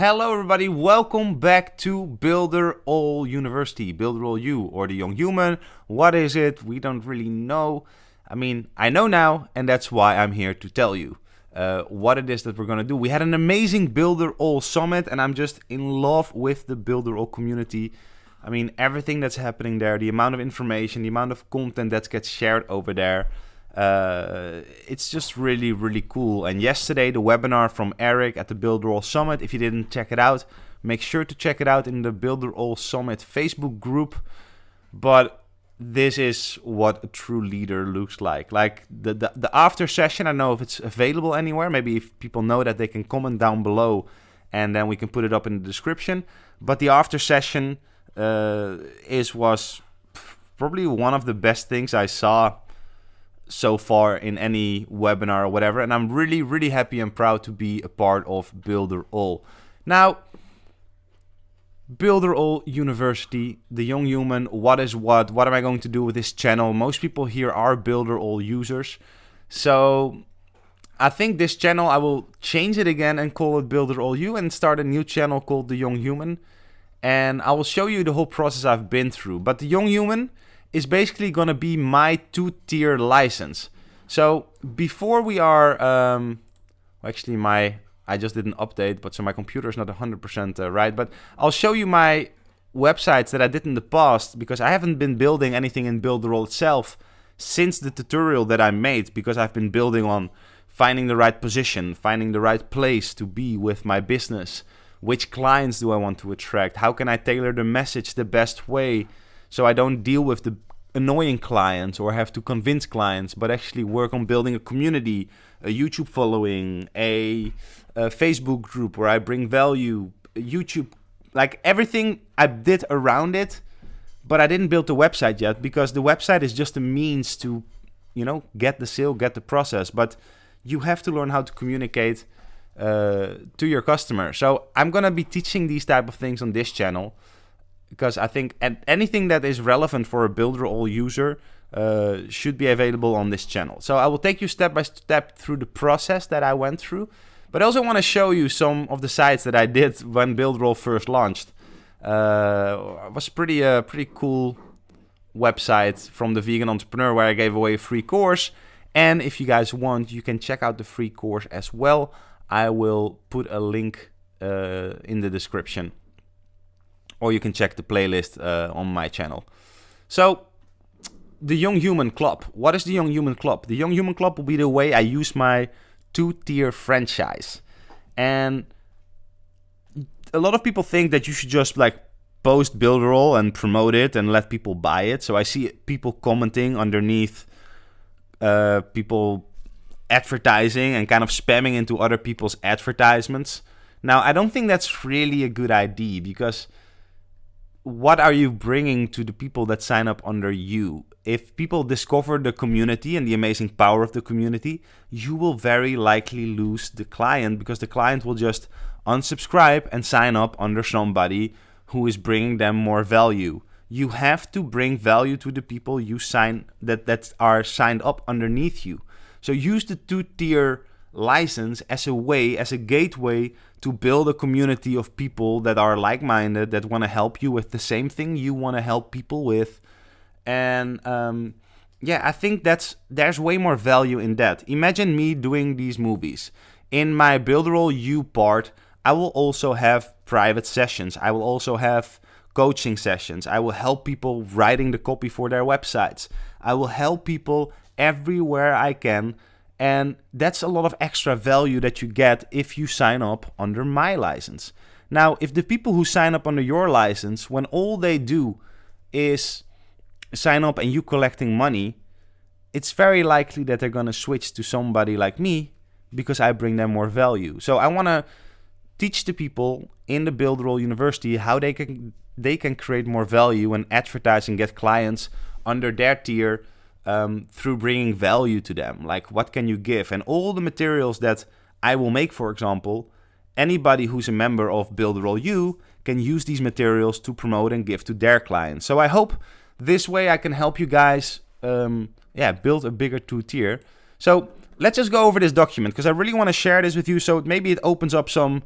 Hello everybody, welcome back to BuilderAll University, BuilderAll U, or the Young Human. What is it? We don't really know. I mean, I know now, and that's why I'm here to tell you what it is that we're gonna do. We had an amazing BuilderAll Summit, and I'm just in love with the BuilderAll community. I mean, everything that's happening there, the amount of information, the amount of content that gets shared over there. It's just really, really cool. And yesterday, the webinar from Eric at the BuilderAll Summit, if you didn't check it out, make sure to check it out in the BuilderAll Summit Facebook group. But this is what a true leader looks like. Like the after session, I don't know if it's available anywhere. Maybe if people know that, they can comment down below and then we can put it up in the description. But the after session was probably one of the best things I saw so far in any webinar or whatever, and I'm really, really happy and proud to be a part of BuilderAll. Now, BuilderAll University, the Young Human, what am I going to do with this channel? Most people here are BuilderAll users, so I think this channel, I will change it again and call it BuilderAll U and start a new channel called the Young Human, and I will show you the whole process I've been through. But the Young Human is basically going to be my two-tier license. So before we are, actually I just did an update, but so my computer is not 100% right, but I'll show you my websites that I did in the past, because I haven't been building anything in BuilderAll itself since the tutorial that I made, because I've been building on finding the right position, finding the right place to be with my business, which clients do I want to attract, how can I tailor the message the best way, so I don't deal with the annoying clients or have to convince clients, but actually work on building a community, a YouTube following, a Facebook group where I bring value, YouTube, like everything I did around it, but I didn't build the website yet, because the website is just a means to, get the sale, get the process, but you have to learn how to communicate to your customer. So I'm gonna be teaching these type of things on this channel, because I think anything that is relevant for a BuilderAll user should be available on this channel. So I will take you step by step through the process that I went through, but I also want to show you some of the sites that I did when BuilderAll first launched. It was pretty cool website from the Vegan Entrepreneur where I gave away a free course. And if you guys want, you can check out the free course as well. I will put a link in the description, or you can check the playlist on my channel. So, the Young Human Club. What is the Young Human Club? The Young Human Club will be the way I use my two-tier franchise. And a lot of people think that you should just post BuilderAll and promote it and let people buy it. So I see people commenting underneath people advertising and kind of spamming into other people's advertisements. Now, I don't think that's really a good idea, because what are you bringing to the people that sign up under you? If people discover the community and the amazing power of the community, you will very likely lose the client, because the client will just unsubscribe and sign up under somebody who is bringing them more value. You have to bring value to the people that are signed up underneath you. So use the two-tier license as a gateway to build a community of people that are like-minded, that want to help you with the same thing you want to help people with. And I think there's way more value in that. Imagine me doing these movies. In my BuilderAll U part, I will also have private sessions. I will also have coaching sessions. I will help people writing the copy for their websites. I will help people everywhere I can. And that's a lot of extra value that you get if you sign up under my license. Now, if the people who sign up under your license, when all they do is sign up and you collecting money, it's very likely that they're going to switch to somebody like me, because I bring them more value. So I want to teach the people in the BuilderAll University how they can create more value and advertise and get clients under their tier, through bringing value to them. Like, what can you give? And all the materials that I will make, for example, anybody who's a member of BuilderAll U can use these materials to promote and give to their clients. So I hope this way I can help you guys build a bigger two-tier. So let's just go over this document, because I really want to share this with you, so maybe it opens up some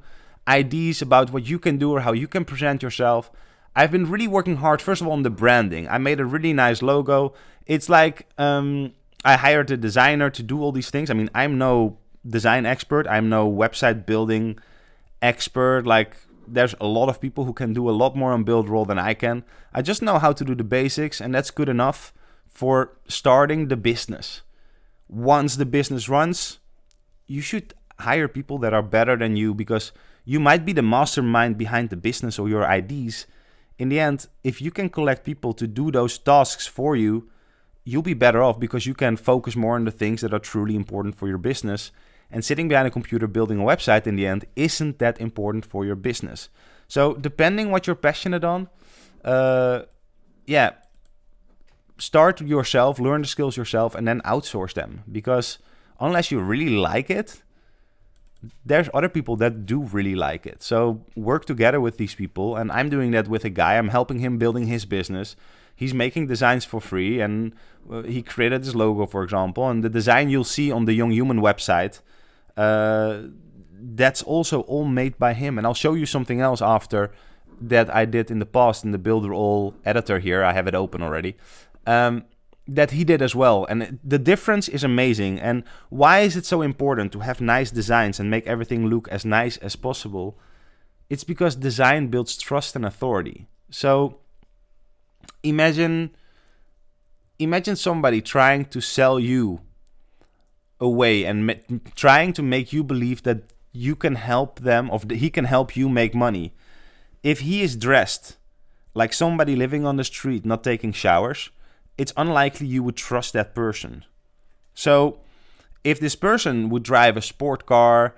ideas about what you can do or how you can present yourself. I've been really working hard, first of all, on the branding. I made a really nice logo. It's like I hired a designer to do all these things. I mean, I'm no design expert. I'm no website building expert. Like, there's a lot of people who can do a lot more on BuilderAll than I can. I just know how to do the basics, and that's good enough for starting the business. Once the business runs, you should hire people that are better than you, because you might be the mastermind behind the business or your ideas. In the end, if you can collect people to do those tasks for you, you'll be better off, because you can focus more on the things that are truly important for your business. And sitting behind a computer building a website in the end isn't that important for your business. So depending what you're passionate on, start yourself, learn the skills yourself, and then outsource them. Because unless you really like it, there's other people that do really like it. So work together with these people, and I'm doing that with a guy. I'm helping him building his business. He's making designs for free, and he created this logo, for example. And the design you'll see on the Young Human website, that's also all made by him. And I'll show you something else after that I did in the past in the BuilderAll editor here. I have it open already. That he did as well. And the difference is amazing. And why is it so important to have nice designs and make everything look as nice as possible? It's because design builds trust and authority. So imagine somebody trying to sell you away and trying to make you believe that you can help them, or he can help you make money. If he is dressed like somebody living on the street, not taking showers, it's unlikely you would trust that person. So if this person would drive a sports car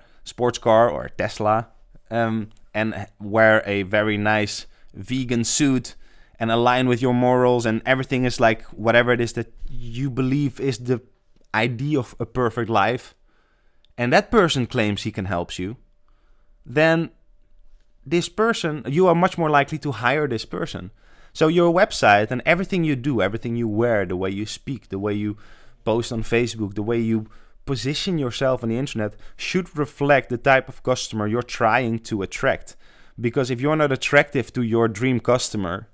or a Tesla, and wear a very nice vegan suit and align with your morals, and everything is like whatever it is that you believe is the idea of a perfect life, and that person claims he can help you, then this person, you are much more likely to hire this person. So your website and everything you do, everything you wear, the way you speak, the way you post on Facebook, the way you position yourself on the internet should reflect the type of customer you're trying to attract. Because if you're not attractive to your dream customer,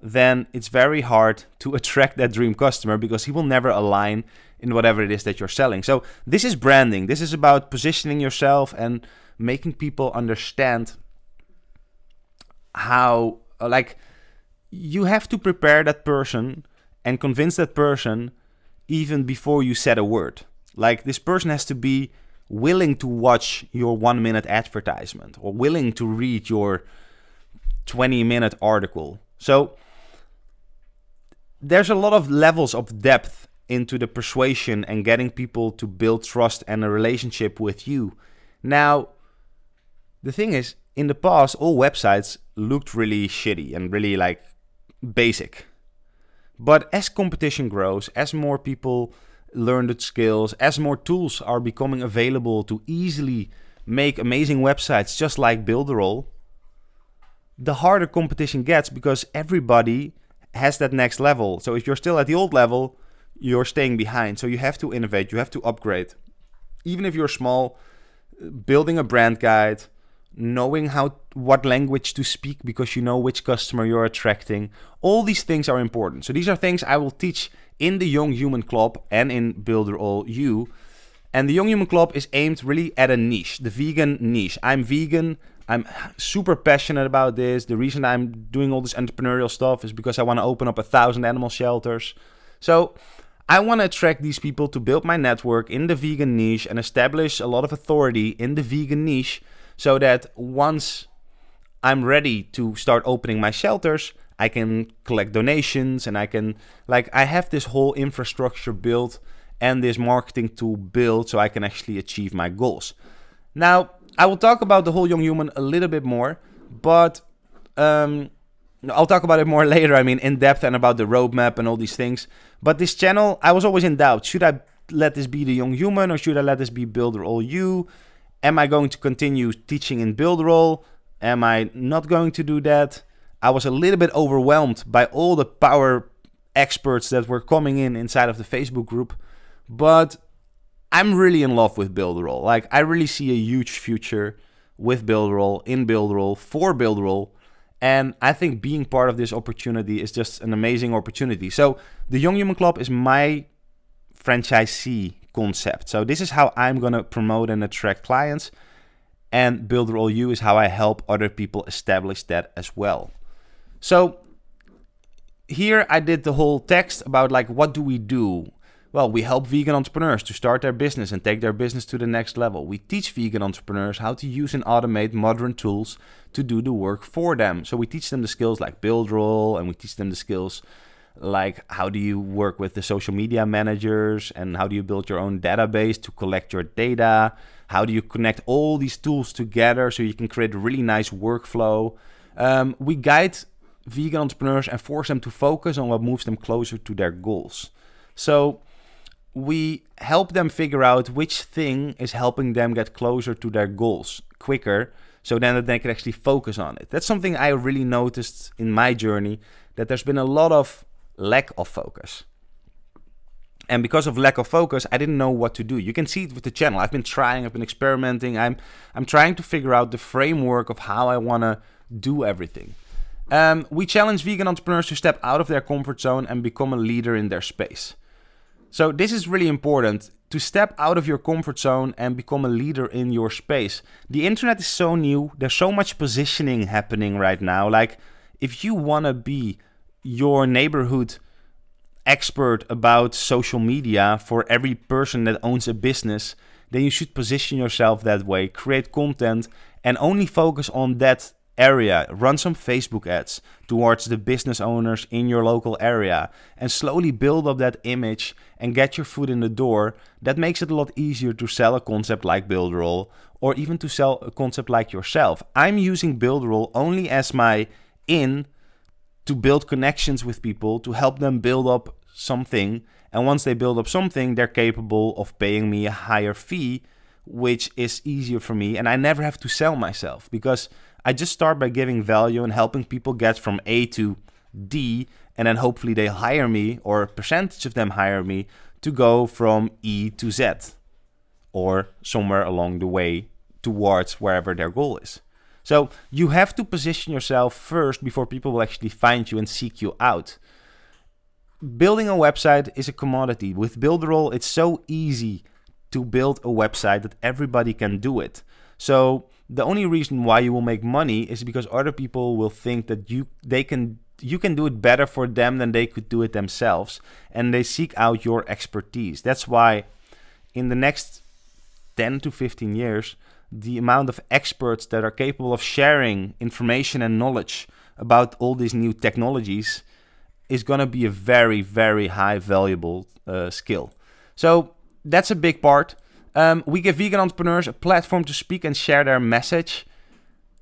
then it's very hard to attract that dream customer, because he will never align in whatever it is that you're selling. So this is branding. This is about positioning yourself and making people understand how, you have to prepare that person and convince that person even before you said a word. Like, this person has to be willing to watch your 1-minute advertisement or willing to read your 20-minute article. So there's a lot of levels of depth into the persuasion and getting people to build trust and a relationship with you. Now, the thing is, in the past, all websites looked really shitty and really basic. But as competition grows, as more people learn the skills, as more tools are becoming available to easily make amazing websites just like BuilderAll, the harder competition gets, because everybody has that next level. So if you're still at the old level, you're staying behind. So you have to innovate, you have to upgrade. Even if you're small, building a brand guide, knowing what language to speak because you know which customer you're attracting. All these things are important. So these are things I will teach in the Young Human Club and in BuilderAll U. And the Young Human Club is aimed really at a niche, the vegan niche. I'm vegan. I'm super passionate about this. The reason I'm doing all this entrepreneurial stuff is because I want to open up 1,000 animal shelters. So I want to attract these people to build my network in the vegan niche and establish a lot of authority in the vegan niche, so that once I'm ready to start opening my shelters, I can collect donations and I have this whole infrastructure built and this marketing tool built so I can actually achieve my goals. Now, I will talk about the whole Young Human a little bit more, but I'll talk about it more later, in depth, and about the roadmap and all these things. But this channel, I was always in doubt. Should I let this be the Young Human or should I let this be BuilderAll U? Am I going to continue teaching in BuilderAll? Am I not going to do that? I was a little bit overwhelmed by all the power experts that were coming inside of the Facebook group. But I'm really in love with BuilderAll. I really see a huge future with BuilderAll, in BuilderAll, for BuilderAll. And I think being part of this opportunity is just an amazing opportunity. So the Young Human Club is my franchisee concept. So this is how I'm going to promote and attract clients. And BuilderAll U is how I help other people establish that as well. So here I did the whole text about like, what do we do? Well, we help vegan entrepreneurs to start their business and take their business to the next level. We teach vegan entrepreneurs how to use and automate modern tools to do the work for them. So we teach them the skills like BuilderAll, and we teach them the skills like how do you work with the social media managers, and how do you build your own database to collect your data? How do you connect all these tools together so you can create a really nice workflow? We guide vegan entrepreneurs and force them to focus on what moves them closer to their goals. So we help them figure out which thing is helping them get closer to their goals quicker, so then that they can actually focus on it. That's something I really noticed in my journey, that there's been a lot of lack of focus. And because of lack of focus, I didn't know what to do. You can see it with the channel. I've been trying, I've been experimenting. I'm trying to figure out the framework of how I want to do everything. We challenge vegan entrepreneurs to step out of their comfort zone and become a leader in their space. So this is really important, to step out of your comfort zone and become a leader in your space. The internet is so new. There's so much positioning happening right now. Like, if you want to be your neighborhood expert about social media for every person that owns a business, then you should position yourself that way, create content, and only focus on that area. Run some Facebook ads towards the business owners in your local area and slowly build up that image and get your foot in the door. That makes it a lot easier to sell a concept like BuilderAll, or even to sell a concept like yourself. I'm using BuilderAll only as my in to build connections with people, to help them build up something. And once they build up something, they're capable of paying me a higher fee, which is easier for me. And I never have to sell myself, because I just start by giving value and helping people get from A to D, and then hopefully they hire me, or a percentage of them hire me, to go from E to Z, or somewhere along the way towards wherever their goal is. So you have to position yourself first before people will actually find you and seek you out. Building a website is a commodity. With BuilderAll, it's so easy to build a website that everybody can do it. So the only reason why you will make money is because other people will think that you can do it better for them than they could do it themselves, and they seek out your expertise. That's why in the next 10 to 15 years, the amount of experts that are capable of sharing information and knowledge about all these new technologies is going to be a very, very high valuable skill. So that's a big part. We give vegan entrepreneurs a platform to speak and share their message.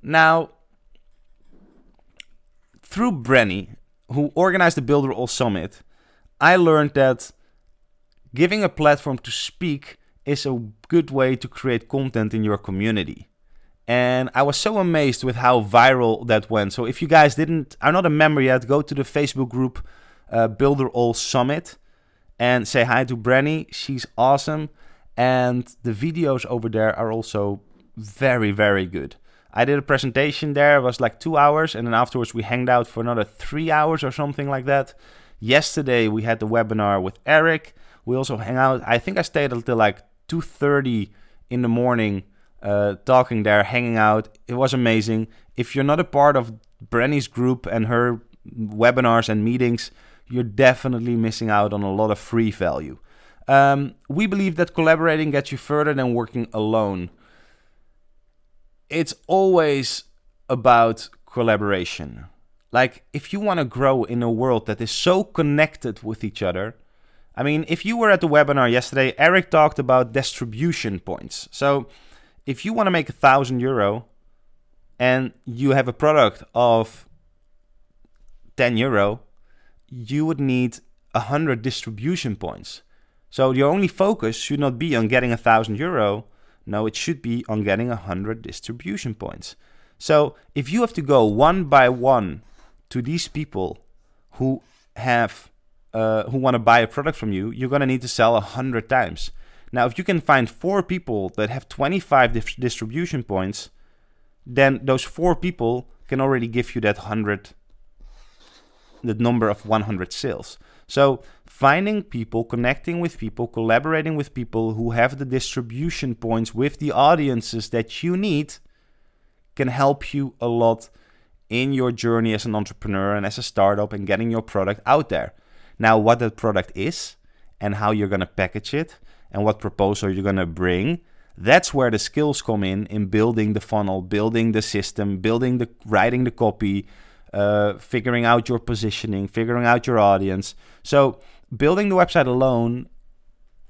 Now, through Brenny, who organized the BuilderAll Summit, I learned that giving a platform to speak is a good way to create content in your community. And I was so amazed with how viral that went. So if you guys are not a member yet, go to the Facebook group BuilderAll Summit and say hi to Brenny. She's awesome. And the videos over there are also very, very good. I did a presentation there. It was like 2 hours. And then afterwards we hanged out for another 3 hours or something like that. Yesterday we had the webinar with Eric. We also hang out. I think I stayed until like 2:30 in the morning talking there, hanging out. It was amazing. If you're not a part of Brenny's group and her webinars and meetings, you're definitely missing out on a lot of free value. We believe that collaborating gets you further than working alone. It's always about collaboration. Like, if you want to grow in a world that is so connected with each other, I mean, if you were at the webinar yesterday, Eric talked about distribution points. So if you want to make €1,000 and you have a product of €10, you would need 100 distribution points. So your only focus should not be on getting €1,000. No, it should be on getting 100 distribution points. So if you have to go one by one to these people who want to buy a product from you, you're going to need to sell 100 times. Now, if you can find 4 people that have 25 distribution points, then those 4 people can already give you that number of 100 sales. So finding people, connecting with people, collaborating with people who have the distribution points with the audiences that you need can help you a lot in your journey as an entrepreneur and as a startup and getting your product out there. Now, what that product is and how you're going to package it and what proposal you're going to bring, that's where the skills come in building the funnel, building the system, writing the copy, figuring out your positioning, figuring out your audience. So building the website alone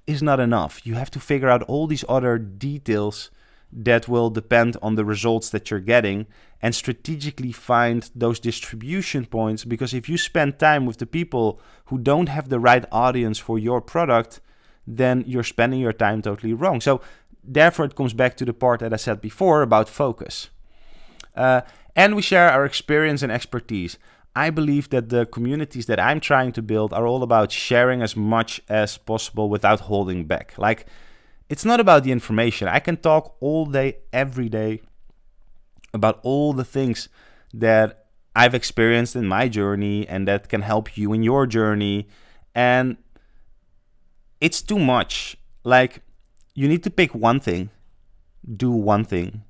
is not enough. You have to figure out all these other details that will depend on the results that you're getting and strategically find those distribution points, because if you spend time with the people who don't have the right audience for your product, then you're spending your time totally wrong. So therefore it comes back to the part that I said before about focus. And we share our experience and expertise. I believe that the communities that I'm trying to build are all about sharing as much as possible without holding back. Like, it's not about the information. I can talk all day, every day about all the things that I've experienced in my journey and that can help you in your journey. And it's too much. Like, you need to pick one thing, do one thing,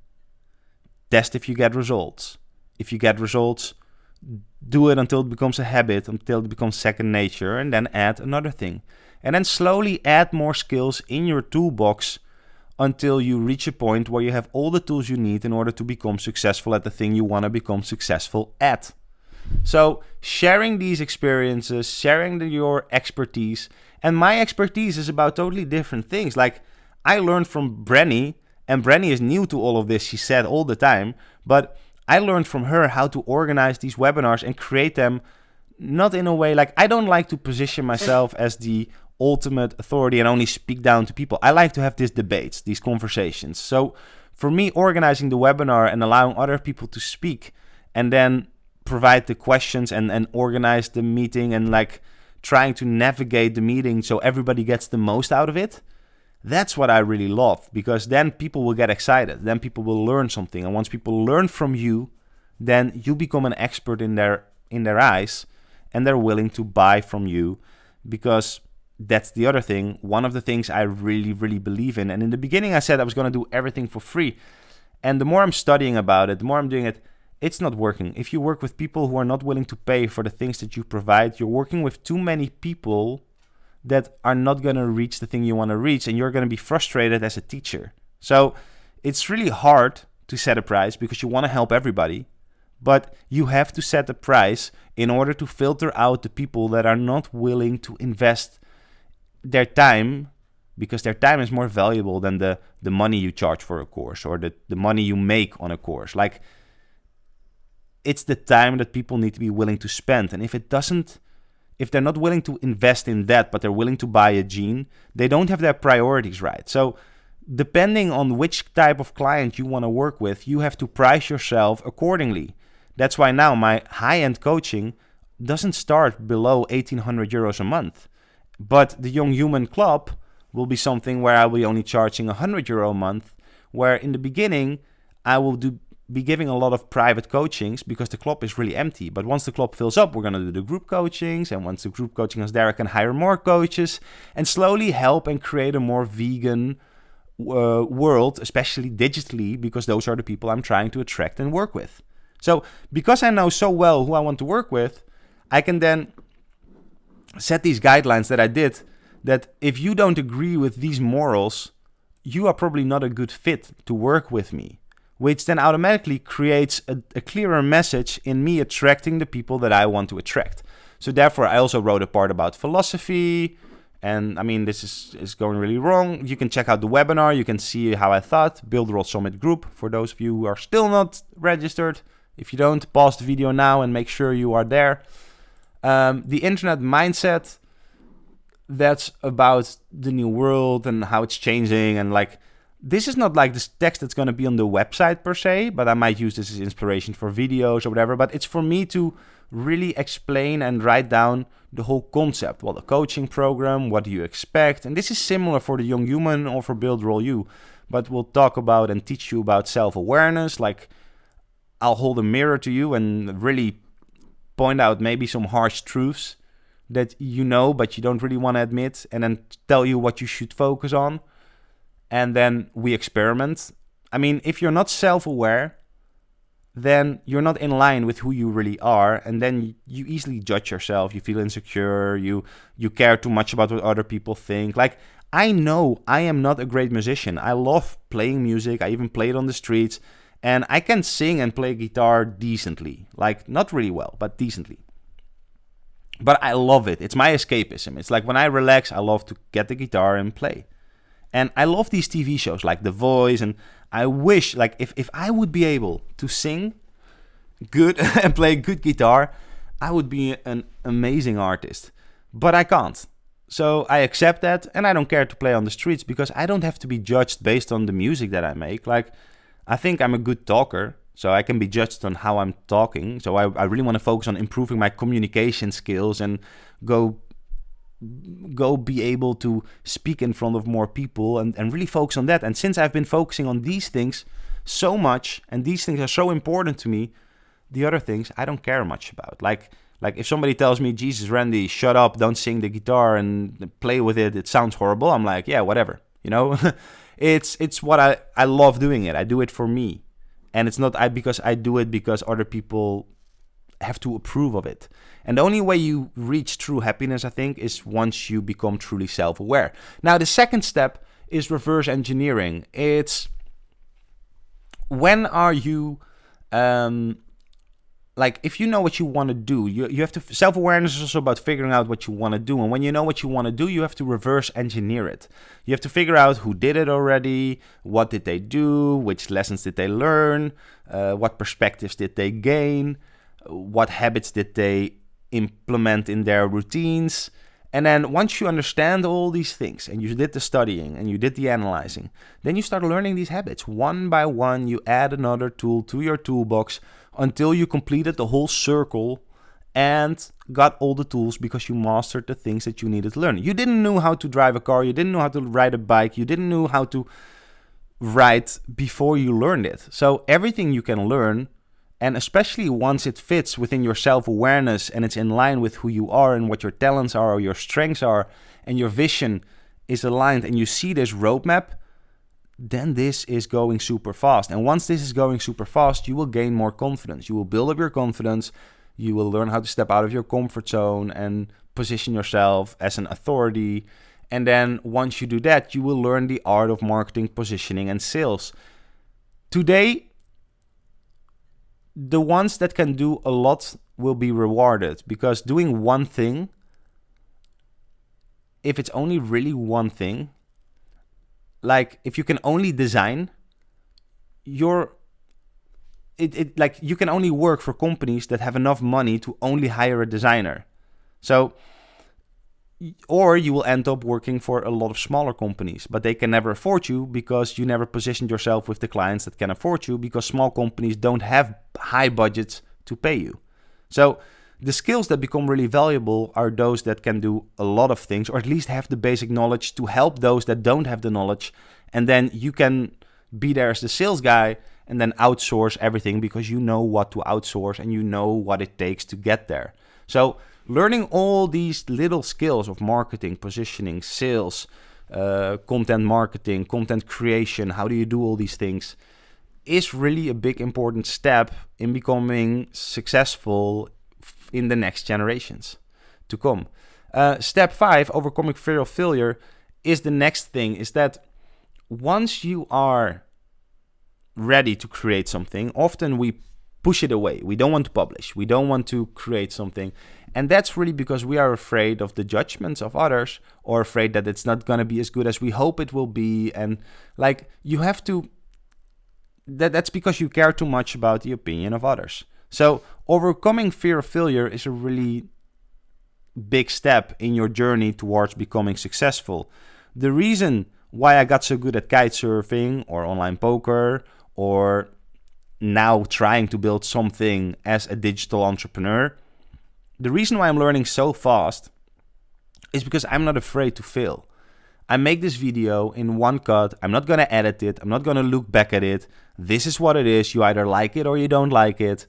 test if you get results. If you get results, do it until it becomes a habit, until it becomes second nature, and then add another thing. And then slowly add more skills in your toolbox until you reach a point where you have all the tools you need in order to become successful at the thing you want to become successful at. So sharing these experiences, sharing your expertise, and my expertise is about totally different things. Like, I learned from Brenny, and Brenny is new to all of this, she said all the time, but I learned from her how to organize these webinars and create them not in a way, like, I don't like to position myself as the ultimate authority and only speak down to people. I like to have these debates, these conversations. So for me, organizing the webinar and allowing other people to speak and then provide the questions and organize the meeting and like trying to navigate the meeting so everybody gets the most out of it, that's what I really love, because then people will get excited. Then people will learn something. And once people learn from you, then you become an expert in their eyes, and they're willing to buy from you, because that's the other thing. One of the things I really, really believe in. And in the beginning, I said I was going to do everything for free. And the more I'm studying about it, the more I'm doing it, it's not working. If you work with people who are not willing to pay for the things that you provide, you're working with too many people that are not going to reach the thing you want to reach, and you're going to be frustrated as a teacher. So it's really hard to set a price because you want to help everybody, but you have to set a price in order to filter out the people that are not willing to invest their time, because their time is more valuable than the money you charge for a course or the money you make on a course. Like, it's the time that people need to be willing to spend. And if they're not willing to invest in that, but they're willing to buy a gene, they don't have their priorities right. So depending on which type of client you want to work with, you have to price yourself accordingly. That's why now my high-end coaching doesn't start below 1,800 euros a month. But the Young Human Club will be something where I will be only charging 100 euro a month, where in the beginning I will be giving a lot of private coachings because the club is really empty. But once the club fills up, we're going to do the group coachings. And once the group coaching is there, I can hire more coaches and slowly help and create a more vegan world, especially digitally, because those are the people I'm trying to attract and work with. So because I know so well who I want to work with, I can then set these guidelines that I did, that if you don't agree with these morals, you are probably not a good fit to work with me, which then automatically creates a clearer message in me attracting the people that I want to attract. So therefore, I also wrote a part about philosophy. And I mean, this is going really wrong. You can check out the webinar. You can see how I thought. BuilderAll Summit group, for those of you who are still not registered. If you don't, pause the video now and make sure you are there. The internet mindset, that's about the new world and how it's changing. And like, this is not like this text that's going to be on the website per se, but I might use this as inspiration for videos or whatever. But it's for me to really explain and write down the whole concept. Well, the coaching program, what do you expect? And this is similar for the Young Human or for BuilderAll You, but we'll talk about and teach you about self-awareness, like I'll hold a mirror to you and really point out maybe some harsh truths that you know, but you don't really want to admit, and then tell you what you should focus on. And then we experiment. I mean, if you're not self-aware, then you're not in line with who you really are, and then you easily judge yourself. You feel insecure. You care too much about what other people think. Like, I know I am not a great musician. I love playing music. I even play it on the streets, and I can sing and play guitar decently. Like, not really well, but decently. But I love it. It's my escapism. It's like when I relax, I love to get the guitar and play. And I love these TV shows like The Voice, and I wish, like, if I would be able to sing good and play good guitar, I would be an amazing artist. But I can't. So I accept that, and I don't care to play on the streets because I don't have to be judged based on the music that I make. Like, I think I'm a good talker, so I can be judged on how I'm talking. So I really want to focus on improving my communication skills and go be able to speak in front of more people and really focus on that. And since I've been focusing on these things so much, and these things are so important to me, the other things I don't care much about. Like if somebody tells me, Jesus, Randy, shut up, don't sing the guitar and play with it, it sounds horrible. I'm like, yeah, whatever, you know. It's what I love doing it. I do it for me. And it's not because I do it because other people have to approve of it. And the only way you reach true happiness, I think, is once you become truly self-aware. Now, the second step is reverse engineering. It's when are you, like, if you know what you want to do, you have to, self-awareness is also about figuring out what you want to do. And when you know what you want to do, you have to reverse engineer it. You have to figure out who did it already, what did they do, which lessons did they learn, what perspectives did they gain, what habits did they implement in their routines. And then once you understand all these things and you did the studying and you did the analyzing, then you start learning these habits. One by one, you add another tool to your toolbox until you completed the whole circle and got all the tools because you mastered the things that you needed to learn. You didn't know how to drive a car, you didn't know how to ride a bike, you didn't know how to write before you learned it. So everything you can learn, and especially once it fits within your self-awareness and it's in line with who you are and what your talents are or your strengths are, and your vision is aligned and you see this roadmap, then this is going super fast. And once this is going super fast, you will gain more confidence. You will build up your confidence. You will learn how to step out of your comfort zone and position yourself as an authority. And then once you do that, you will learn the art of marketing, positioning, and sales. Today, the ones that can do a lot will be rewarded, because doing one thing, if it's only really one thing, like if you can only design, you can only work for companies that have enough money to only hire a designer. So, or you will end up working for a lot of smaller companies, but they can never afford you because you never positioned yourself with the clients that can afford you, because small companies don't have high budgets to pay you. So the skills that become really valuable are those that can do a lot of things, or at least have the basic knowledge to help those that don't have the knowledge. And then you can be there as the sales guy and then outsource everything because you know what to outsource and you know what it takes to get there. So learning all these little skills of marketing, positioning, sales, content marketing, content creation, how do you do all these things, is really a big important step in becoming successful in the next generations to come. Step 5, overcoming fear of failure, is the next thing, is that once you are ready to create something, often we push it away. We don't want to publish. We don't want to create something. And that's really because we are afraid of the judgments of others, or afraid that it's not going to be as good as we hope it will be. And like, you have to, that's because you care too much about the opinion of others. So overcoming fear of failure is a really big step in your journey towards becoming successful. The reason why I got so good at kite surfing or online poker, or now trying to build something as a digital entrepreneur, the reason why I'm learning so fast is because I'm not afraid to fail. I make this video in one cut. I'm not going to edit it. I'm not going to look back at it. This is what it is. You either like it or you don't like it.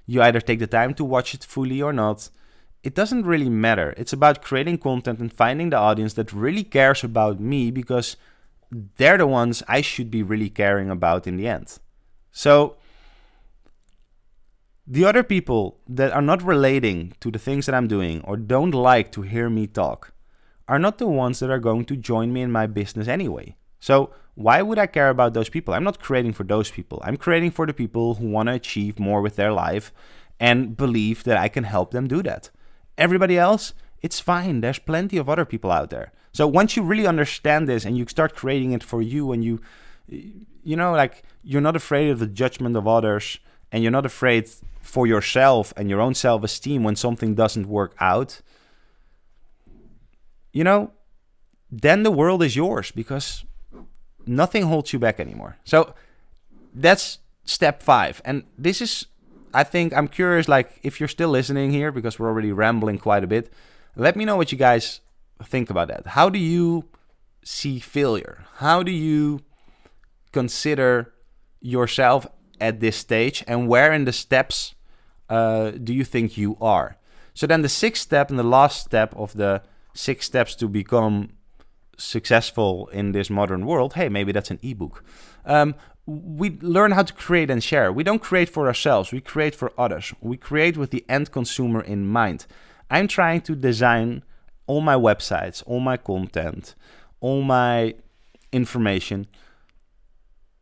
You either take the time to watch it fully or not. It doesn't really matter. It's about creating content and finding the audience that really cares about me, because they're the ones I should be really caring about in the end. So the other people that are not relating to the things that I'm doing or don't like to hear me talk are not the ones that are going to join me in my business anyway. So why would I care about those people? I'm not creating for those people. I'm creating for the people who want to achieve more with their life and believe that I can help them do that. Everybody else, it's fine. There's plenty of other people out there. So once you really understand this and you start creating it for you, and you know, like, you're not afraid of the judgment of others, and you're not afraid for yourself and your own self-esteem when something doesn't work out, you know, then the world is yours, because nothing holds you back anymore. So that's step 5. And this is, I think, I'm curious, like, if you're still listening here, because we're already rambling quite a bit, let me know what you guys think about that. How do you see failure? How do you consider yourself at this stage, and where in the steps do you think you are? So then the 6th step, and the last step of the 6 steps to become successful in this modern world, hey, maybe that's an ebook. We learn how to create and share. We don't create for ourselves, we create for others. We create with the end consumer in mind. I'm trying to design all my websites, all my content, all my information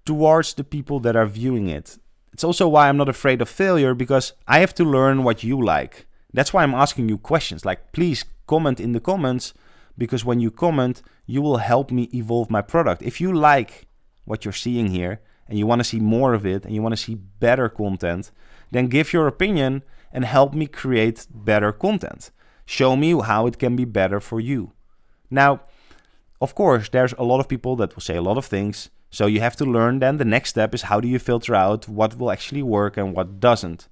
towards the people that are viewing it. It's also why I'm not afraid of failure, because I have to learn what you like. That's why I'm asking you questions. Like, please comment in the comments, because when you comment, you will help me evolve my product. If you like what you're seeing here and you want to see more of it and you want to see better content, then give your opinion and help me create better content. Show me how it can be better for you. Now, of course, there's a lot of people that will say a lot of things. So you have to learn then the next step is, how do you filter out what will actually work and what doesn't?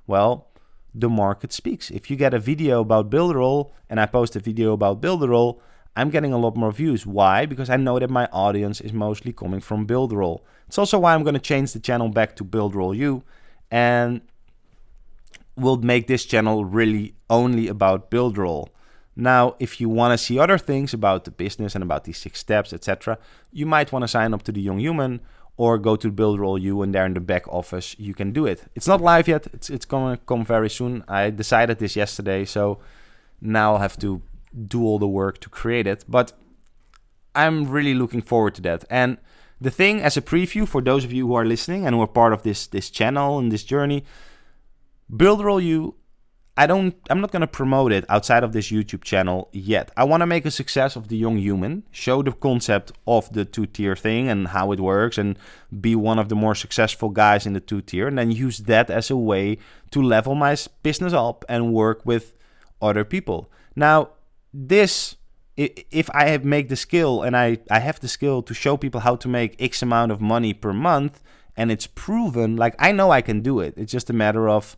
Well, the market speaks. If you get a video about BuilderAll and I post a video about BuilderAll, I'm getting a lot more views. Why? Because I know that my audience is mostly coming from BuilderAll. It's also why I'm going to change the channel back to BuilderAll U, and we'll make this channel really only about BuilderAll. Now, if you want to see other things about the business and about these 6 steps, etc., you might want to sign up to the Young Human or go to BuilderAll U, and there in the back office you can do it. It's not live yet. It's going to come very soon. I decided this yesterday, so now I'll have to do all the work to create it. But I'm really looking forward to that. And the thing, as a preview for those of you who are listening and who are part of this channel and this journey, BuilderAll U, I'm not going to promote it outside of this YouTube channel yet. I want to make a success of the Young Human, show the concept of the 2-tier thing and how it works, and be one of the more successful guys in the 2-tier, and then use that as a way to level my business up and work with other people. Now, this, if I make the skill and I have the skill to show people how to make X amount of money per month, and it's proven, like, I know I can do it. It's just a matter of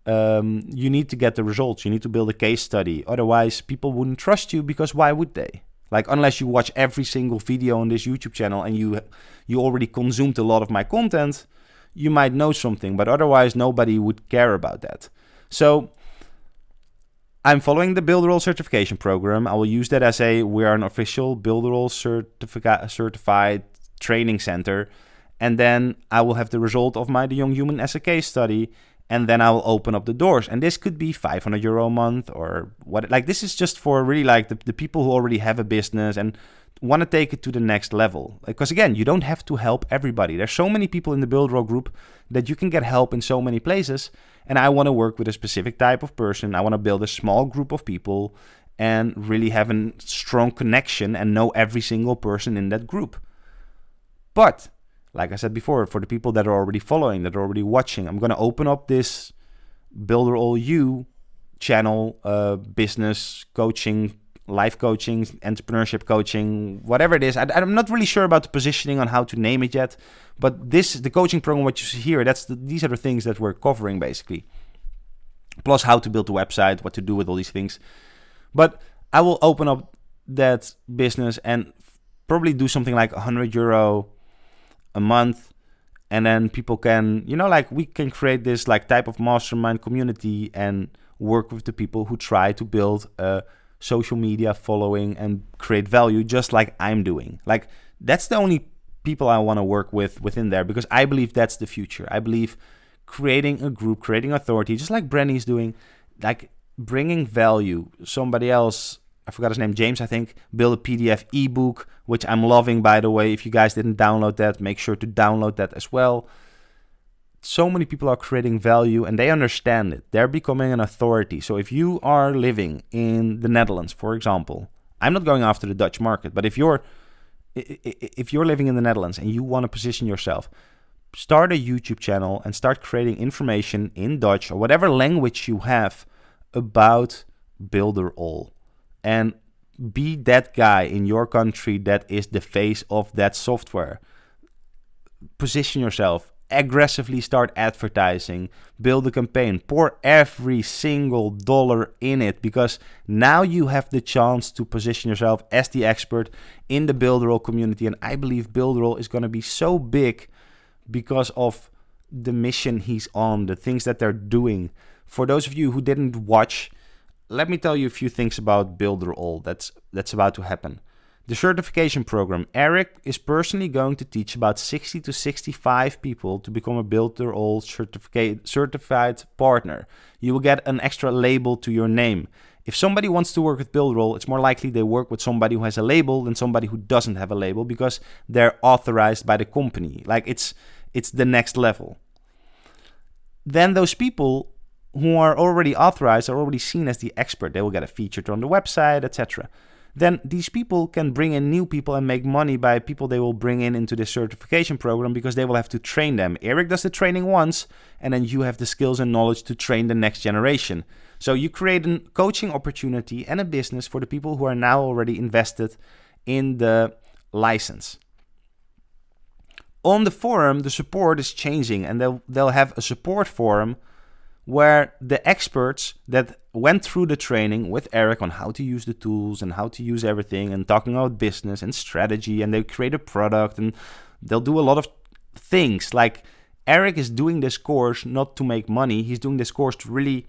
you need to get the results. You need to build a case study. Otherwise, people wouldn't trust you, because why would they? Like, unless you watch every single video on this YouTube channel and you already consumed a lot of my content, you might know something, but otherwise nobody would care about that. So I'm following the BuilderAll certification program. I will use that as we are an official BuilderAll certified training center. And then I will have the result of the Young Human as a case study. And then I will open up the doors. And this could be €500 a month or what. Like, this is just for really like the people who already have a business and want to take it to the next level. Because again, you don't have to help everybody. There's so many people in the BuilderAll group that you can get help in so many places. And I want to work with a specific type of person. I want to build a small group of people and really have a strong connection and know every single person in that group. But like I said before, for the people that are already following, that are already watching, I'm going to open up this BuilderAll U channel, business coaching, life coaching, entrepreneurship coaching, whatever it is. I'm not really sure about the positioning on how to name it yet, but the coaching program, what you see here, these are the things that we're covering basically. Plus how to build a website, what to do with all these things. But I will open up that business and probably do something like €100 a month. And then people can, like we can create this like type of mastermind community and work with the people who try to build a social media following and create value just like I'm doing. Like that's the only people I want to work with within there, because I believe that's the future. I believe creating a group, creating authority, just like Brenny's doing, like bringing value. Somebody else, I forgot his name, James, I think, build a PDF ebook, which I'm loving, by the way. If you guys didn't download that, make sure to download that as well. So many people are creating value and they understand it. They're becoming an authority. So if you are living in the Netherlands, for example, I'm not going after the Dutch market, but if you're living in the Netherlands and you want to position yourself, start a YouTube channel and start creating information in Dutch or whatever language you have about BuilderAll. And be that guy in your country that is the face of that software. Position yourself. Aggressively start advertising. Build a campaign. Pour every single dollar in it, because now you have the chance to position yourself as the expert in the BuilderAll community. And I believe BuilderAll is going to be so big because of the mission he's on, the things that they're doing. For those of you who didn't watch, let me tell you a few things about BuilderAll that's about to happen. The certification program. Eric is personally going to teach about 60 to 65 people to become a BuilderAll certified partner. You will get an extra label to your name. If somebody wants to work with BuilderAll, it's more likely they work with somebody who has a label than somebody who doesn't have a label, because they're authorized by the company. Like it's the next level. Then those people who are already authorized are already seen as the expert. They will get a featured on the website, etc. Then these people can bring in new people and make money by people they will bring in into this certification program, because they will have to train them. Eric does the training once, and then you have the skills and knowledge to train the next generation. So you create a coaching opportunity and a business for the people who are now already invested in the license. On the forum, the support is changing, and they'll have a support forum where the experts that went through the training with Eric on how to use the tools and how to use everything and talking about business and strategy, and they create a product and they'll do a lot of things. Like Eric is doing this course not to make money. He's doing this course to really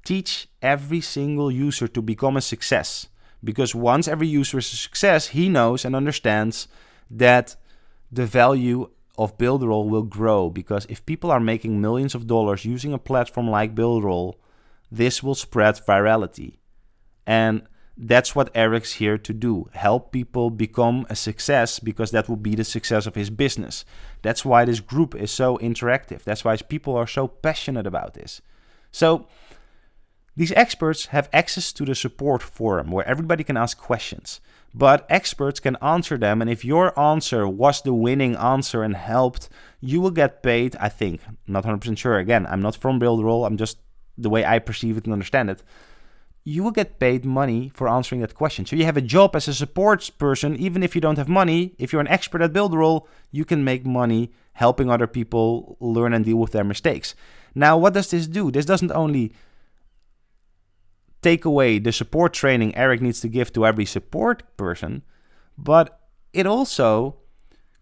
teach every single user to become a success. Because once every user is a success, he knows and understands that the value of BuilderAll will grow, because if people are making millions of dollars using a platform like BuilderAll, this will spread virality. And that's what Eric's here to do. Help people become a success, because that will be the success of his business. That's why this group is so interactive. That's why people are so passionate about this. So these experts have access to the support forum where everybody can ask questions. But experts can answer them, and if your answer was the winning answer and helped, you will get paid, I think. I'm not 100% sure. Again, I'm not from BuilderAll. I'm just the way I perceive it and understand it. You will get paid money for answering that question. So you have a job as a support person, even if you don't have money. If you're an expert at BuilderAll, you can make money helping other people learn and deal with their mistakes. Now, what does this do? This doesn't only take away the support training Eric needs to give to every support person, but it also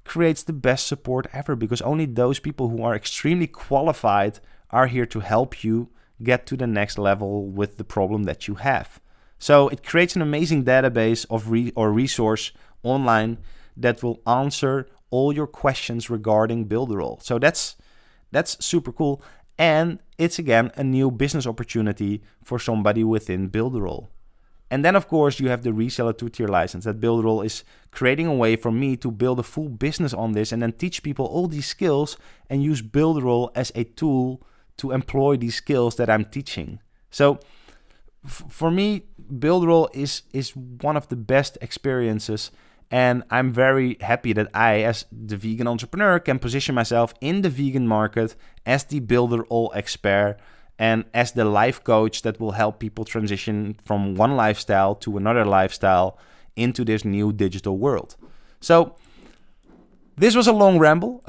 creates the best support ever, because only those people who are extremely qualified are here to help you get to the next level with the problem that you have. So it creates an amazing database of resource online that will answer all your questions regarding BuilderAll. So that's super cool. And it's, again, a new business opportunity for somebody within BuilderAll. And then, of course, you have the reseller two-tier license that BuilderAll is creating a way for me to build a full business on this and then teach people all these skills and use BuilderAll as a tool to employ these skills that I'm teaching. So for me, BuilderAll is one of the best experiences. And I'm very happy that I, as the vegan entrepreneur, can position myself in the vegan market as the BuilderAll expert and as the life coach that will help people transition from one lifestyle to another lifestyle into this new digital world. So this was a long ramble.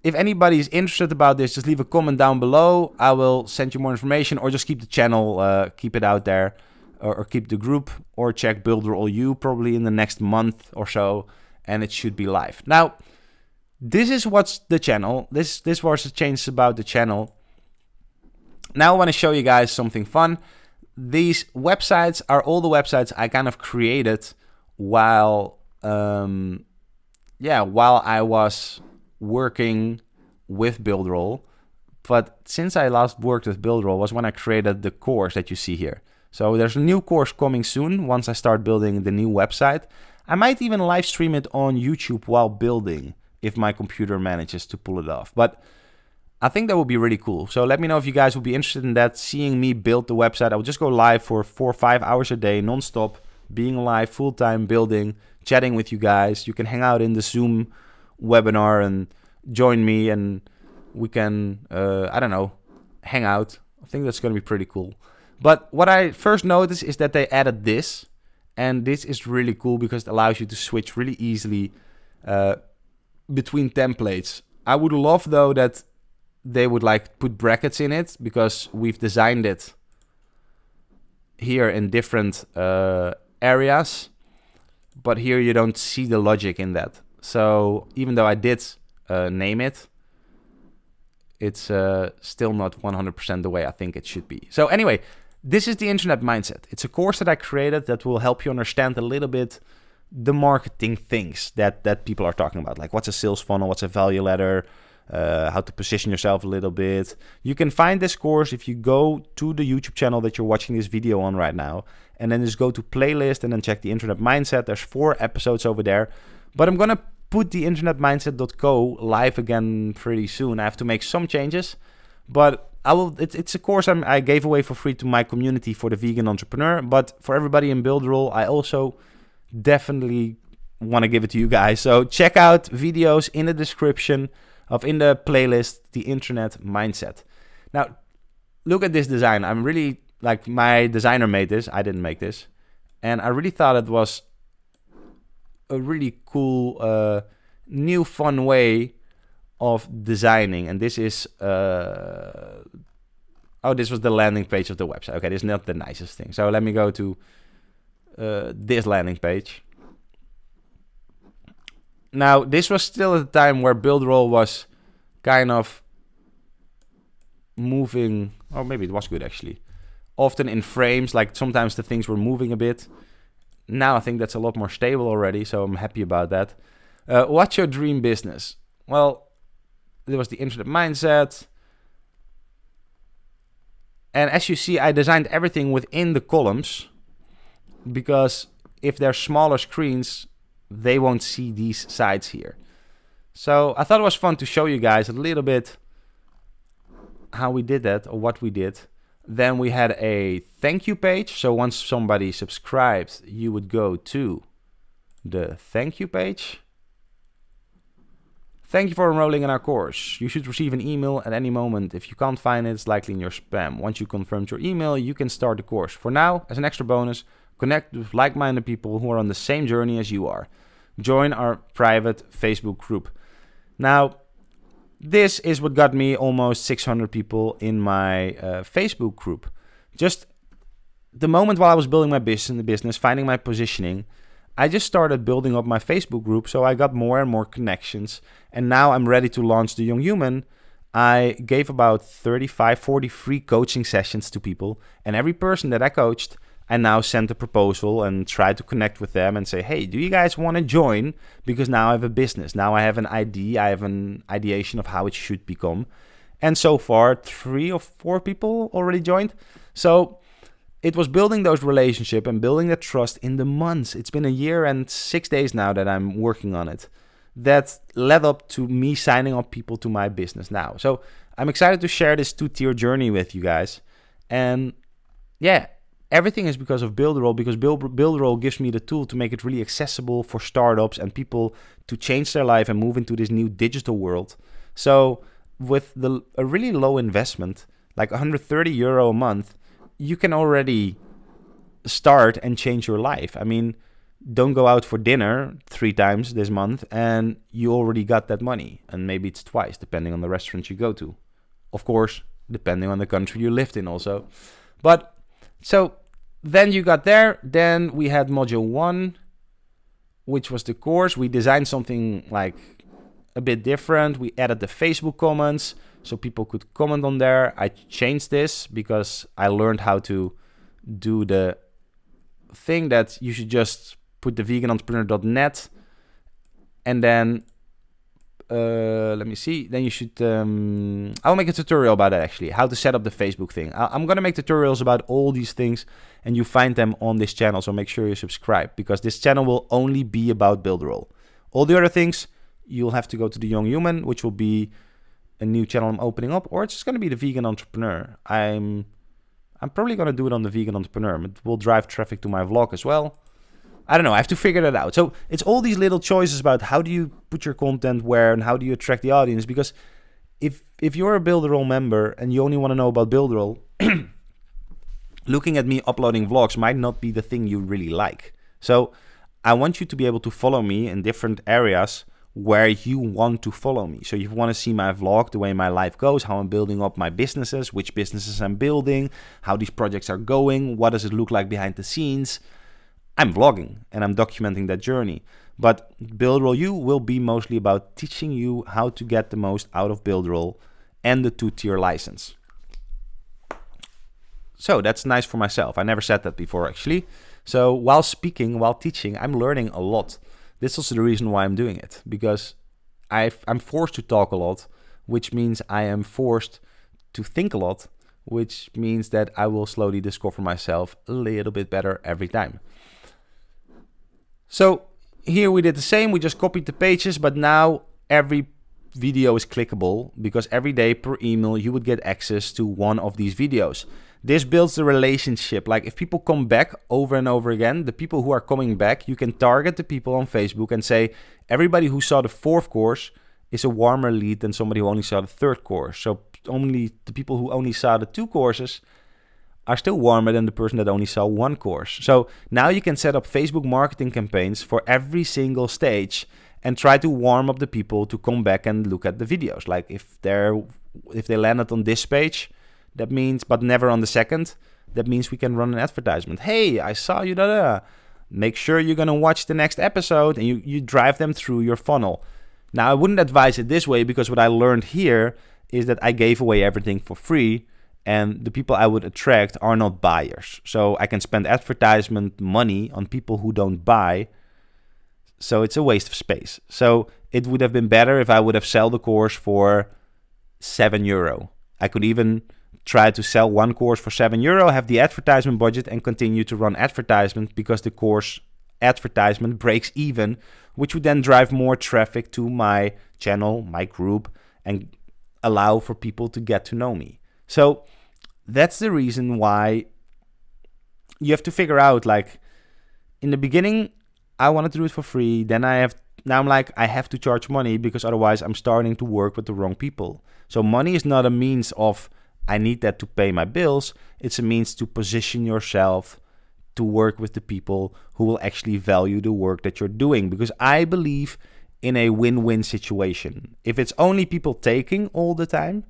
If anybody is interested about this, just leave a comment down below. I will send you more information, or just keep the channel, keep it out there. or keep the group, or check BuilderAll U probably in the next month or so, and it should be live. Now, this is what's the channel. This was the change about the channel. Now I want to show you guys something fun. These websites are all the websites I kind of created while I was working with BuilderAll. But since I last worked with BuilderAll was when I created the course that you see here. So there's a new course coming soon once I start building the new website. I might even live stream it on YouTube while building if my computer manages to pull it off. But I think that would be really cool. So let me know if you guys would be interested in that, seeing me build the website. I will just go live for 4 or 5 hours a day, non-stop, being live, full-time, building, chatting with you guys. You can hang out in the Zoom webinar and join me, and we can, hang out. I think that's going to be pretty cool. But what I first noticed is that they added this, and this is really cool because it allows you to switch really easily between templates. I would love, though, that they would like put brackets in it, because we've designed it here in different areas, but here you don't see the logic in that. So even though I did name it, it's still not 100% the way I think it should be. So anyway, this is the internet mindset. It's a course that I created that will help you understand a little bit the marketing things that people are talking about, like what's a sales funnel, what's a value ladder, how to position yourself a little bit. You can find this course if you go to the YouTube channel that you're watching this video on right now, and then just go to playlist and then check the internet mindset. There's 4 episodes over there, but I'm gonna put the internetmindset.co live again pretty soon. I have to make some changes, but I will. It's a course I gave away for free to my community for the vegan entrepreneur, but for everybody in BuilderAll, I also definitely want to give it to you guys. So check out videos in the description in the playlist, the internet mindset. Now, look at this design. I'm really, like, my designer made this. I didn't make this. And I really thought it was a really cool, new, fun way of designing. And this is, this was the landing page of the website. Okay, this is not the nicest thing. So let me go to this landing page. Now, this was still at the time where BuilderAll was kind of moving, or maybe it was good actually, often in frames, like sometimes the things were moving a bit. Now I think that's a lot more stable already, so I'm happy about that. What's your dream business? Well, there was the internet mindset. And as you see, I designed everything within the columns, because if they're smaller screens, they won't see these sides here. So I thought it was fun to show you guys a little bit how we did that, or what we did. Then we had a thank you page. So once somebody subscribed, you would go to the thank you page. Thank you for enrolling in our course. You should receive an email at any moment. If you can't find it, it's likely in your spam. Once you confirmed your email, you can start the course. For now, as an extra bonus, connect with like-minded people who are on the same journey as you are. Join our private Facebook group. Now, this is what got me almost 600 people in my Facebook group. Just the moment while I was building my business, finding my positioning, I just started building up my Facebook group, so I got more and more connections. And now I'm ready to launch the Young Human. I gave about 35, 40 free coaching sessions to people, and every person that I coached, I now sent a proposal and tried to connect with them and say, hey, do you guys want to join? Because now I have a business. Now I have an idea. I have an ideation of how it should become. And so far, 3 or 4 people already joined. So it was building those relationships and building that trust in the months. It's been a year and 6 days now that I'm working on it. That led up to me signing up people to my business now. So I'm excited to share this 2-tier journey with you guys. And yeah, everything is because of BuilderAll, because BuilderAll gives me the tool to make it really accessible for startups and people to change their life and move into this new digital world. So with a really low investment, like €130 a month, you can already start and change your life. I mean, don't go out for dinner 3 times this month and you already got that money. And maybe it's twice, depending on the restaurant you go to. Of course, depending on the country you lived in also. But so then you got there. Then we had module 1, which was the course. We designed something like a bit different. We added the Facebook comments so people could comment on there. I changed this because I learned how to do the thing that you should just put the veganentrepreneur.net and then let me see. Then you should, I'll make a tutorial about that actually, how to set up the Facebook thing. I'm going to make tutorials about all these things and you find them on this channel. So make sure you subscribe because this channel will only be about BuilderAll. All the other things, you'll have to go to the Young Human, which will be a new channel I'm opening up, or it's just going to be the Vegan Entrepreneur. I'm probably going to do it on the Vegan Entrepreneur. It will drive traffic to my vlog as well. I don't know. I have to figure that out. So it's all these little choices about how do you put your content where and how do you attract the audience. Because if you're a BuilderAll member and you only want to know about BuilderAll, looking at me uploading vlogs might not be the thing you really like. So I want you to be able to follow me in different areas where you want to follow me. So you want to see my vlog, the way my life goes, how I'm building up my businesses, which businesses I'm building, how these projects are going, what does it look like behind the scenes. I'm vlogging and I'm documenting that journey. But BuilderAll U will be mostly about teaching you how to get the most out of BuilderAll and the 2-tier license. So that's nice for myself. I never said that before actually. So while speaking, while teaching, I'm learning a lot. This is also the reason why I'm doing it, because I'm forced to talk a lot, which means I am forced to think a lot, which means that I will slowly discover myself a little bit better every time. So here we did the same. We just copied the pages, but now every video is clickable because every day per email you would get access to one of these videos. This builds the relationship. Like if people come back over and over again, the people who are coming back, you can target the people on Facebook and say, everybody who saw the 4th course is a warmer lead than somebody who only saw the 3rd course. So only the people who only saw the 2 courses are still warmer than the person that only saw 1 course. So now you can set up Facebook marketing campaigns for every single stage and try to warm up the people to come back and look at the videos. Like if they landed on this page, that means, but never on the 2nd, that means we can run an advertisement. Hey, I saw you, make sure you're going to watch the next episode, and you drive them through your funnel. Now, I wouldn't advise it this way because what I learned here is that I gave away everything for free and the people I would attract are not buyers. So I can spend advertisement money on people who don't buy. So it's a waste of space. So it would have been better if I would have sold the course for €7. I could even try to sell 1 course for €7, have the advertisement budget and continue to run advertisement because the course advertisement breaks even, which would then drive more traffic to my channel, my group, and allow for people to get to know me. So that's the reason why you have to figure out, like, in the beginning, I wanted to do it for free. Then now I'm like, I have to charge money because otherwise I'm starting to work with the wrong people. So money is not a means of, I need that to pay my bills. It's a means to position yourself to work with the people who will actually value the work that you're doing. Because I believe in a win-win situation. If it's only people taking all the time,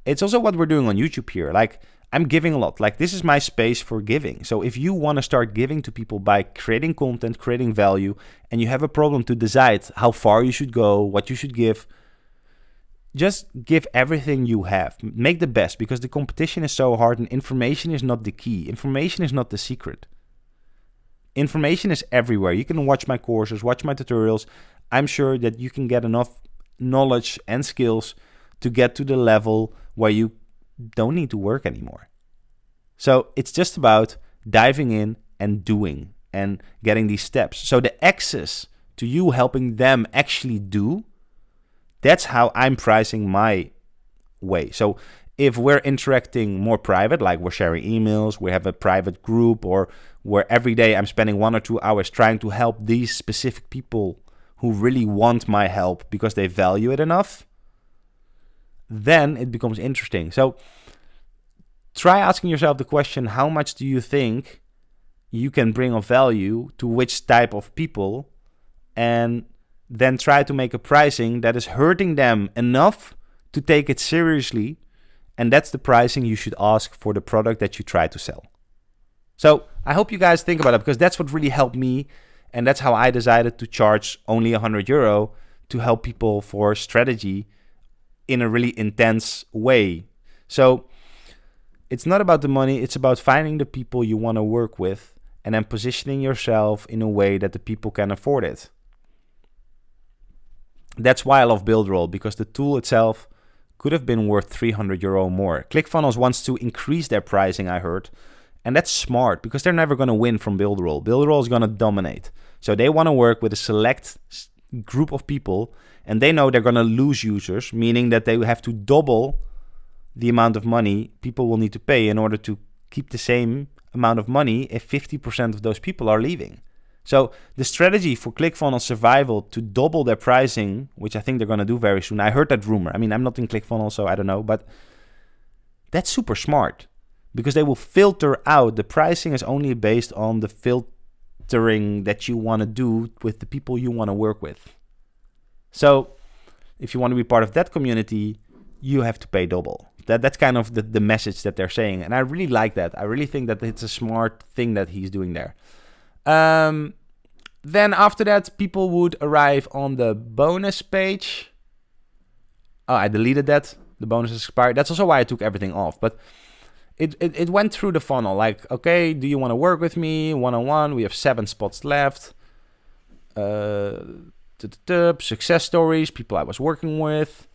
it's also what we're doing on YouTube here. Like, I'm giving a lot. Like, this is my space for giving. So if you want to start giving to people by creating content, creating value, and you have a problem to decide how far you should go, what you should give, just give everything you have. Make the best, because the competition is so hard and information is not the key. Information is not the secret. Information is everywhere. You can watch my courses, watch my tutorials. I'm sure that you can get enough knowledge and skills to get to the level where you don't need to work anymore. So it's just about diving in and doing and getting these steps. So the access to you helping them actually do, that's how I'm pricing my way. So if we're interacting more private, like we're sharing emails, we have a private group, or where every day I'm spending 1 or 2 hours trying to help these specific people who really want my help because they value it enough, then it becomes interesting. So try asking yourself the question, how much do you think you can bring of value to which type of people, and then try to make a pricing that is hurting them enough to take it seriously. And that's the pricing you should ask for the product that you try to sell. So I hope you guys think about it, because that's what really helped me. And that's how I decided to charge only €100 to help people for strategy in a really intense way. So it's not about the money. It's about finding the people you want to work with and then positioning yourself in a way that the people can afford it. That's why I love BuilderAll, because the tool itself could have been worth €300 more. ClickFunnels wants to increase their pricing, I heard. And that's smart, because they're never going to win from BuilderAll. BuilderAll is going to dominate. So they want to work with a select group of people, and they know they're going to lose users, meaning that they have to double the amount of money people will need to pay in order to keep the same amount of money if 50% of those people are leaving. So the strategy for ClickFunnels survival to double their pricing, which I think they're going to do very soon. I heard that rumor. I mean, I'm not in ClickFunnels, so I don't know, but that's super smart, because they will filter out. The pricing is only based on the filtering that you want to do with the people you want to work with. So if you want to be part of that community, you have to pay double. That's kind of the message that they're saying. And I really like that. I really think that it's a smart thing that he's doing there. Then after that, people would arrive on the bonus page. Oh, I deleted that. The bonus is expired. That's also why I took everything off. But it went through the funnel. Like, okay, do you want to work with me? One-on-one. We have 7 spots left. Success stories, people I was working with.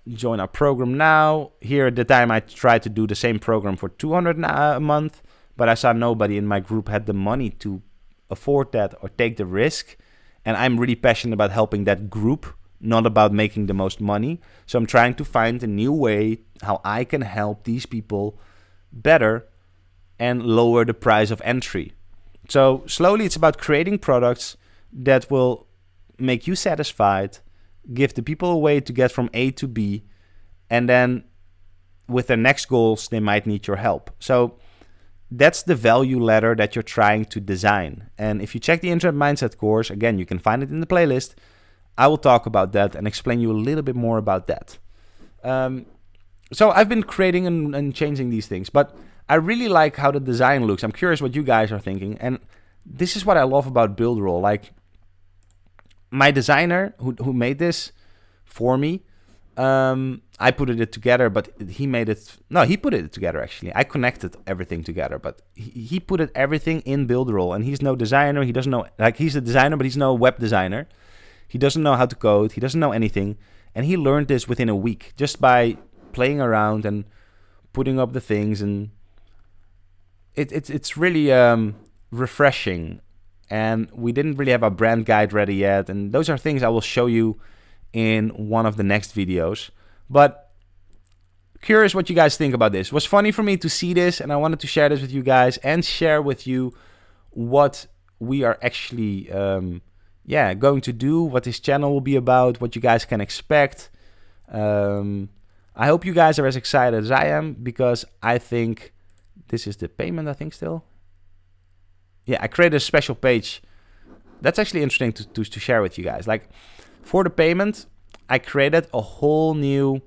Join our program now. Here at the time, I tried to do the same program for $200 a month, but I saw nobody in my group had the money to afford that or take the risk. And I'm really passionate about helping that group, not about making the most money. So I'm trying to find a new way how I can help these people better and lower the price of entry. So slowly it's about creating products that will make you satisfied, give the people a way to get from A to B, and then with their next goals, they might need your help. So that's the value ladder that you're trying to design. And if you check the Internet Mindset course, again, you can find it in the playlist. I will talk about that and explain you a little bit more about that. So I've been creating and changing these things, but I really like how the design looks. I'm curious what you guys are thinking. And this is what I love about BuilderAll. Like, my designer who made this for me, I put it together, but he put it together actually. I connected everything together, but he put everything in BuilderAll, and he's no designer. He doesn't know, like, he's a designer, but he's no web designer. He doesn't know how to code. He doesn't know anything. And he learned this within a week just by playing around and putting up the things. And it's really refreshing. And we didn't really have a brand guide ready yet. And those are things I will show you in one of the next videos. But curious what you guys think about this. It was funny for me to see this, and I wanted to share this with you guys and share with you what we are actually going to do, what this channel will be about, what you guys can expect. I hope you guys are as excited as I am, because I think this is the payment, I think, still. Yeah, I created a special page. That's actually interesting to share with you guys. Like, for the payment, I created a whole new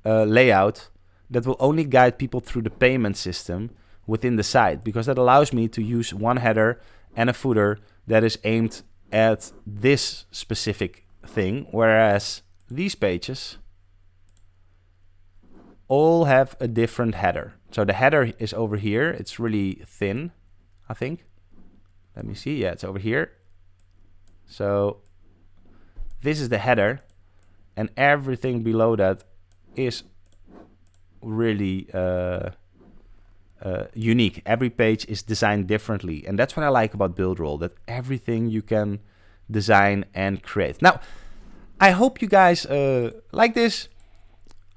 layout that will only guide people through the payment system within the site, because that allows me to use one header and a footer that is aimed at this specific thing, whereas these pages all have a different header. So the header is over here. It's really thin, I think. Let me see. Yeah, it's over here. So this is the header, and everything below that is really unique. Every page is designed differently, and that's what I like about BuilderAll, that everything you can design and create. Now, I hope you guys like this.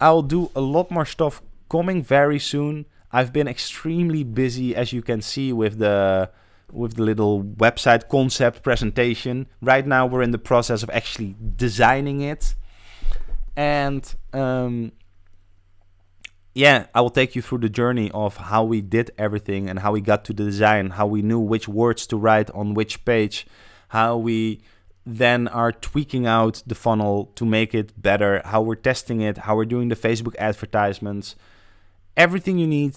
I'll do a lot more stuff coming very soon. I've been extremely busy, as you can see, with the little website concept presentation. Right now we're in the process of actually designing it, and I will take you through the journey of how we did everything and how we got to the design, how we knew which words to write on which page, how we then are tweaking out the funnel to make it better, how we're testing it, how we're doing the Facebook advertisements, everything you need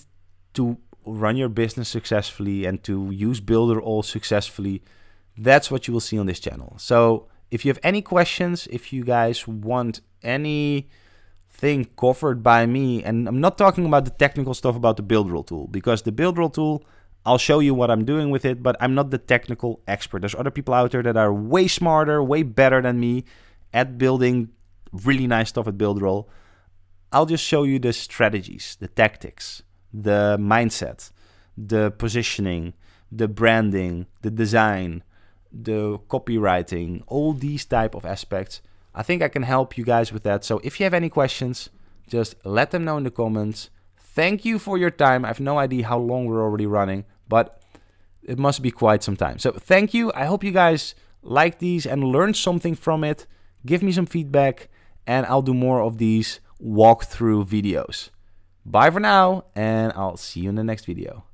to run your business successfully and to use BuilderAll successfully, that's what you will see on this channel. So if you have any questions, if you guys want anything covered by me, and I'm not talking about the technical stuff about the BuilderAll tool, because the BuilderAll tool, I'll show you what I'm doing with it, but I'm not the technical expert. There's other people out there that are way smarter, way better than me at building really nice stuff at BuilderAll. I'll just show you the strategies, the tactics, the mindset, the positioning, the branding, the design, the copywriting, all these type of aspects. I think I can help you guys with that. So if you have any questions, just let them know in the comments. Thank you for your time. I have no idea how long we're already running, but it must be quite some time. So thank you. I hope you guys like these and learned something from it. Give me some feedback and I'll do more of these walkthrough videos. Bye for now, and I'll see you in the next video.